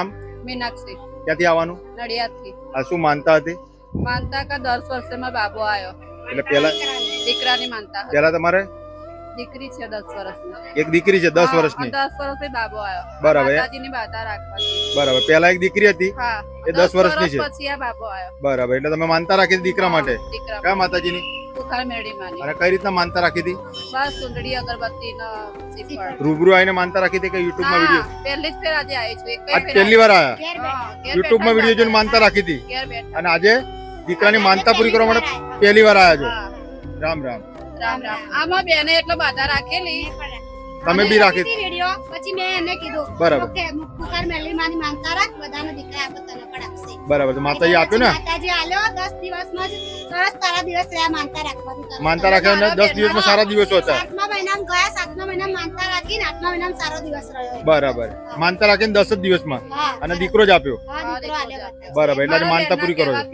નામ મીનાક્ષી ક્યાંથી આવવાનું? નડિયાદથી. આ શું માનતા હતી? માનતા કા 10 વર્ષમાં બાબો આવ્યો. એટલે પેલા દીકરાની માનતા હતી. પેલા તમારે દીકરી છે 10 વર્ષની. એક દીકરી છે 10 વર્ષની. 10 વર્ષથી બાબો આવ્યો. બરાબર. માતાજીની બાધા રાખવાની. બરાબર. પેલા એક દીકરી હતી, હા, એ 10 વર્ષની છે. પછી આ બાબો આવ્યો. બરાબર. એટલે તમે માનતા રાખી હતી દીકરા માટે? દીકરા કયા માતાજીની? સુખાર મેળી માની. અને કઈ રીતના માનતા રાખી હતી? બસ સુંદડી અગરબત્તી નો શ્રીફળ. રૂબરૂ આવીને માનતા રાખી હતી કે યુટ્યુબ માં વિડીયો? પહેલી જ ફેર આજે આવી છું. એક આજ પહેલી વાર આયા? યુટ્યુબ માં વિડીયો જોઈને માનતા રાખી હતી અને આજે દીકરાની માનતા પૂરી કરવા માટે પહેલી વાર આયા છો. રામ રામ. રામ રામ. આમાં બેને એટલો બાધા રાખેલી. તમે બી રાખી? વિડિયો પછી મેં એને કીધું બરાબર. કે મુખુકાર મેલી માની માનતા રાખ, બધાનો દીકરા આપો તને પણ આપશે. બરાબર. તો માતાજી આપ્યું ને? માતાજી આલ્યો 10 દિવસમાં જ સરસ તારા દિવસ રહ્યા માનતા રાખવાની. માનતા રાખ્યા ને 10 દિવસમાં સારા દિવસો હતા. 7મા મહિનામાં ગયા, 7મા મહિનામાં માનતા રાખીને 8મા મહિનામાં સારો દિવસ રહ્યો. બરાબર. માનતા રાખીને 10 જ દિવસમાં હા અને દીકરો જ આપ્યો? હા દીકરો આલ્યો. બરાબર. એટલે આજે માનતા પૂરી કરો છો?